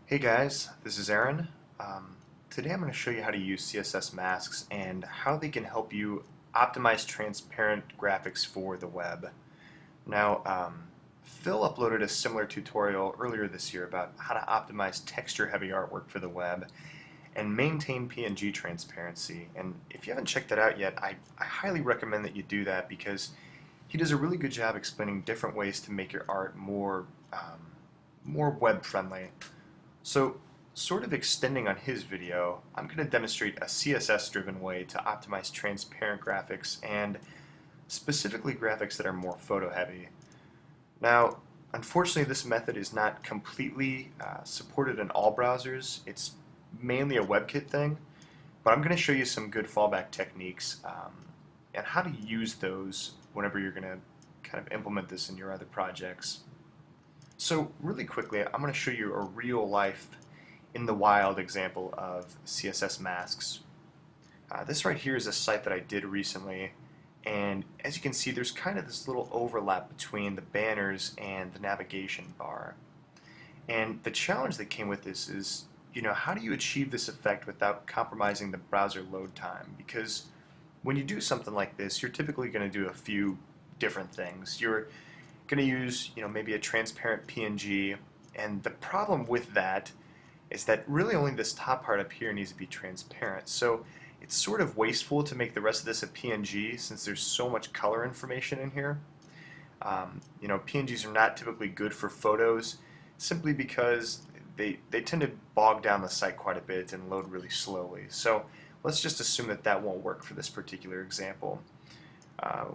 Hey guys, this is Aaron. Today I'm going to show you how to use CSS Masks and how they can help you optimize transparent graphics for the web. Now, Phil uploaded a similar tutorial earlier this year about how to optimize texture-heavy artwork for the web and maintain PNG transparency. And if you haven't checked that out yet, I highly recommend that you do that because he does a really good job explaining different ways to make your art more web-friendly. So, sort of extending on his video, I'm going to demonstrate a CSS-driven way to optimize transparent graphics and specifically graphics that are more photo-heavy. Now, unfortunately, this method is not completely supported in all browsers. It's mainly a WebKit thing, but I'm going to show you some good fallback techniques and how to use those whenever you're going to kind of implement this in your other projects. So really quickly, I'm going to show you a real-life, in the wild example of CSS Masks. This right here is a site that I did recently, and as you can see, there's kind of this little overlap between the banners and the navigation bar. And the challenge that came with this is, how do you achieve this effect without compromising the browser load time? Because when you do something like this, you're typically going to do a few different things. You're going to use, maybe a transparent PNG, and the problem with that is that really only this top part up here needs to be transparent. So it's sort of wasteful to make the rest of this a PNG since there's so much color information in here. PNGs are not typically good for photos simply because they tend to bog down the site quite a bit and load really slowly. So let's just assume that that won't work for this particular example.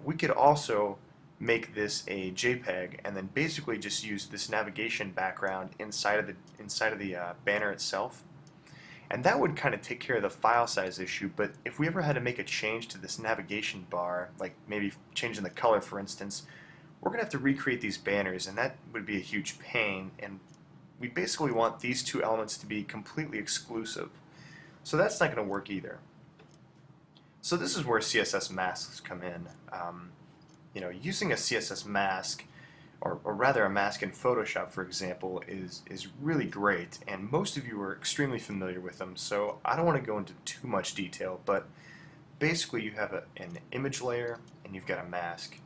We could also make this a JPEG and then basically just use this navigation background inside of the banner itself, and that would kind of take care of the file size issue. But if we ever had to make a change to this navigation bar, like maybe changing the color for instance, we're gonna have to recreate these banners, and that would be a huge pain, and we basically want these two elements to be completely exclusive, so that's not going to work either. So this is where CSS masks come in. Using a CSS mask, or rather a mask in Photoshop, for example, is really great, and most of you are extremely familiar with them, so I don't want to go into too much detail, but basically you have an image layer and you've got a mask.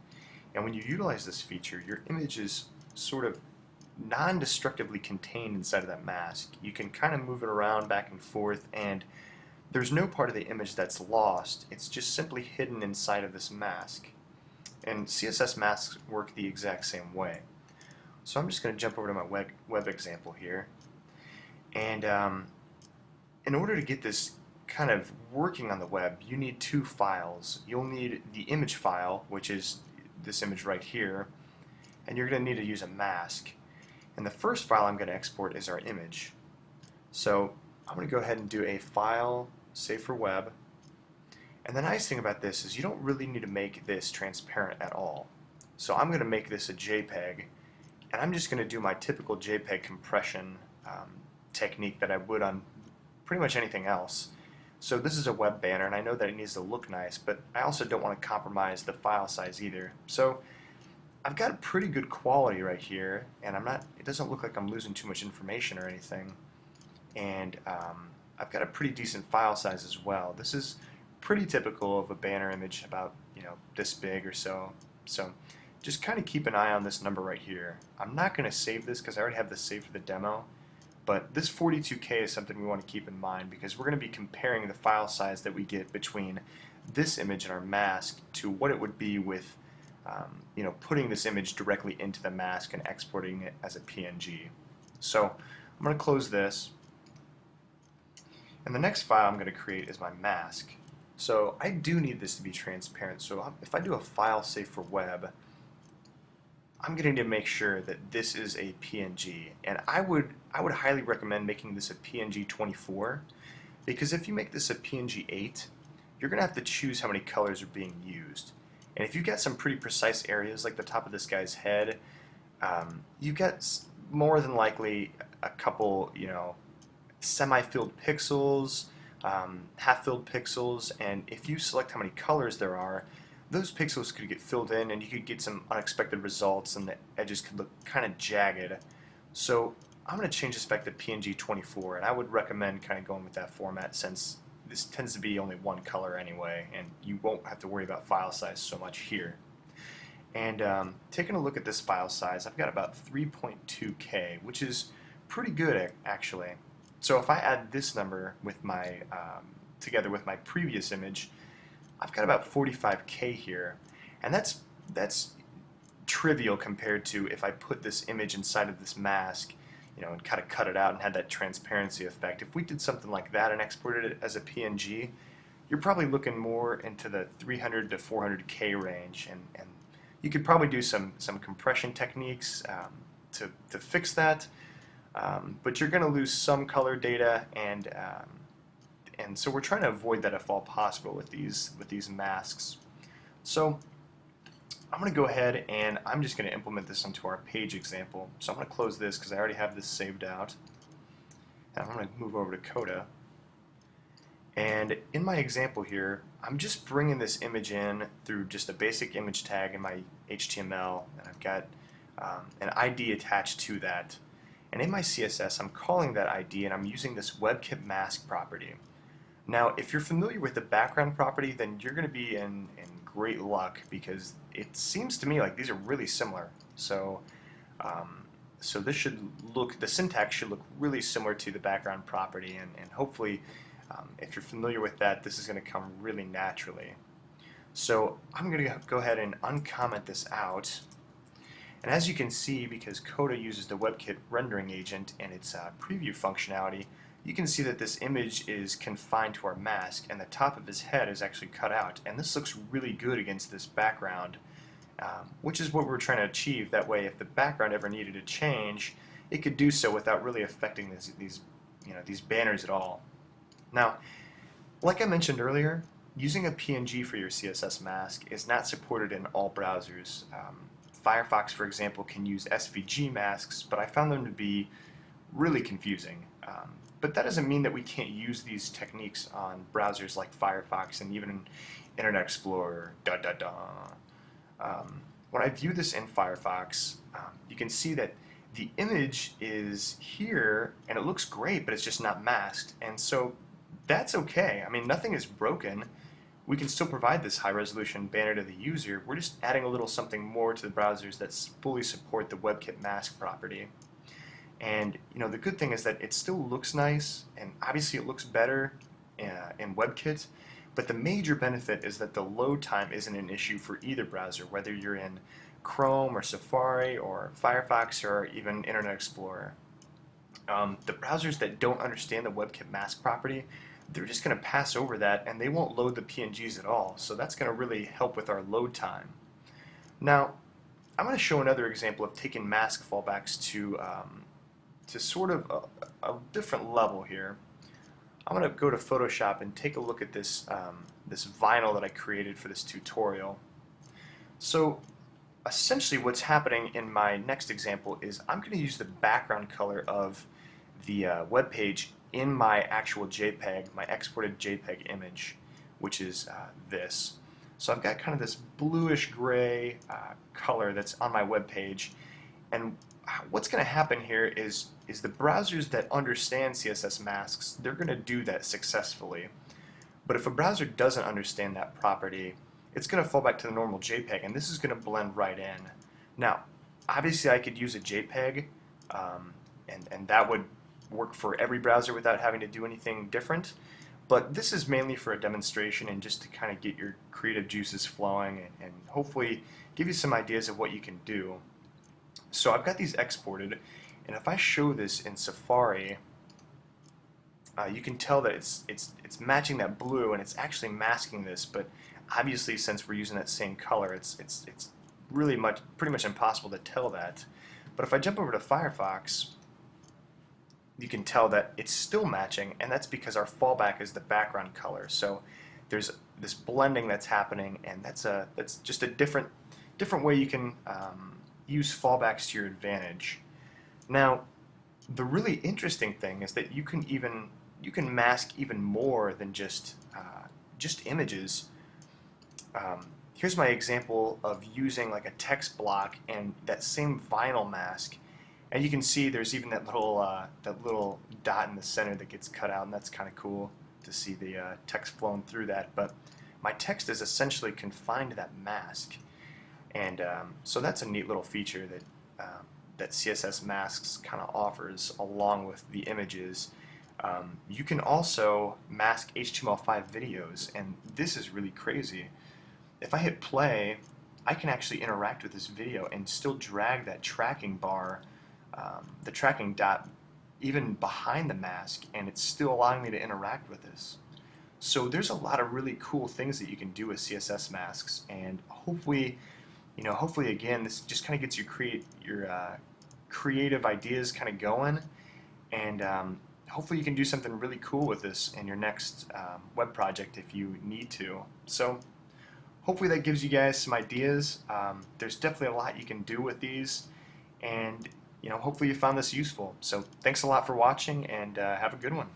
And when you utilize this feature, your image is sort of non-destructively contained inside of that mask. You can kind of move it around back and forth, and there's no part of the image that's lost. It's just simply hidden inside of this mask. And CSS masks work the exact same way. So I'm just going to jump over to my web example here. And in order to get this kind of working on the web, you need two files. You'll need the image file, which is this image right here, and you're going to need to use a mask. And the first file I'm going to export is our image. So I'm going to go ahead and do a file, save for web. And the nice thing about this is you don't really need to make this transparent at all. So I'm going to make this a JPEG, and I'm just going to do my typical JPEG compression technique that I would on pretty much anything else. So this is a web banner, and I know that it needs to look nice, but I also don't want to compromise the file size either. So I've got a pretty good quality right here, and it doesn't look like I'm losing too much information or anything. And I've got a pretty decent file size as well. This is pretty typical of a banner image, about this big or so. So just kind of keep an eye on this number right here. I'm not going to save this because I already have this saved for the demo, but this 42K is something we want to keep in mind because we're going to be comparing the file size that we get between this image and our mask to what it would be with putting this image directly into the mask and exporting it as a PNG. So I'm going to close this, and the next file I'm going to create is my mask. So I do need this to be transparent, so if I do a file save for web, I'm going to make sure that this is a PNG, and I would highly recommend making this a PNG 24, because if you make this a PNG 8, you're going to have to choose how many colors are being used. And if you've got some pretty precise areas like the top of this guy's head, you've got more than likely a couple, semi-filled pixels, half-filled pixels, and if you select how many colors there are, those pixels could get filled in and you could get some unexpected results and the edges could look kind of jagged. So I'm going to change this back to PNG 24, and I would recommend kind of going with that format since this tends to be only one color anyway, and you won't have to worry about file size so much here. And taking a look at this file size, I've got about 3.2K, which is pretty good actually. So if I add this number with my together with my previous image, I've got about 45K here, and that's trivial compared to if I put this image inside of this mask, you know, and kind of cut it out and had that transparency effect. If we did something like that and exported it as a PNG, you're probably looking more into the 300 to 400K range, and you could probably do some compression techniques to fix that, but you're going to lose some color data, and so we're trying to avoid that if all possible with these masks. So I'm going to go ahead and I'm just going to implement this into our page example. So I'm going to close this because I already have this saved out. And I'm going to move over to Kota. And in my example here, I'm just bringing this image in through just a basic image tag in my HTML, and I've got an ID attached to that. And in my CSS, I'm calling that ID, and I'm using this WebKit mask property. Now, if you're familiar with the background property, then you're going to be in great luck, because it seems to me like these are really similar. So, so this should look, the syntax should look really similar to the background property, and hopefully, if you're familiar with that, this is going to come really naturally. So I'm going to go ahead and uncomment this out. And as you can see, because Kota uses the WebKit rendering agent and its preview functionality, you can see that this image is confined to our mask, and the top of his head is actually cut out. And this looks really good against this background, which is what we're trying to achieve. That way, if the background ever needed to change, it could do so without really affecting these banners at all. Now, like I mentioned earlier, using a PNG for your CSS mask is not supported in all browsers. Firefox, for example, can use SVG masks, but I found them to be really confusing. But that doesn't mean that we can't use these techniques on browsers like Firefox and even Internet Explorer. When I view this in Firefox, you can see that the image is here and it looks great, but it's just not masked. And so that's okay. I mean, nothing is broken. We can still provide this high-resolution banner to the user. We're just adding a little something more to the browsers that fully support the WebKit mask property. And you know, the good thing is that it still looks nice, and obviously it looks better in WebKit, but the major benefit is that the load time isn't an issue for either browser, whether you're in Chrome or Safari or Firefox or even Internet Explorer. The browsers that don't understand the WebKit mask property, they're just going to pass over that and they won't load the PNGs at all, so that's going to really help with our load time. Now, I'm going to show another example of taking mask fallbacks to sort of a different level here. I'm going to go to Photoshop and take a look at this, this vinyl that I created for this tutorial. So essentially what's happening in my next example is I'm going to use the background color of the web page in my actual JPEG, my exported JPEG image, which is this. So I've got kind of this bluish gray color that's on my web page, and what's going to happen here is the browsers that understand CSS masks, they're going to do that successfully. But if a browser doesn't understand that property, it's going to fall back to the normal JPEG, and this is going to blend right in. Now, obviously I could use a JPEG, and that would work for every browser without having to do anything different. But this is mainly for a demonstration and just to kind of get your creative juices flowing and hopefully give you some ideas of what you can do. So I've got these exported, and if I show this in Safari, you can tell that it's matching that blue, and it's actually masking this. But obviously, since we're using that same color, it's really pretty much impossible to tell that. But if I jump over to Firefox, you can tell that it's still matching, and that's because our fallback is the background color. So there's this blending that's happening, and that's just a different way you can use fallbacks to your advantage. Now, the really interesting thing is that you can mask even more than just images. Here's my example of using like a text block and that same vinyl mask, And you can see there's even that little dot in the center that gets cut out, and that's kind of cool to see the text flowing through that. But my text is essentially confined to that mask, and so that's a neat little feature that CSS Masks kind of offers along with the images. You can also mask HTML5 videos, and this is really crazy. If I hit play, I can actually interact with this video and still drag that tracking bar, the tracking dot, even behind the mask, and it's still allowing me to interact with this. So there's a lot of really cool things that you can do with CSS Masks, and hopefully, hopefully again, this just kind of gets your creative ideas kind of going, and hopefully you can do something really cool with this in your next web project if you need to. So hopefully that gives you guys some ideas. There's definitely a lot you can do with these, and hopefully you found this useful. So thanks a lot for watching, and have a good one.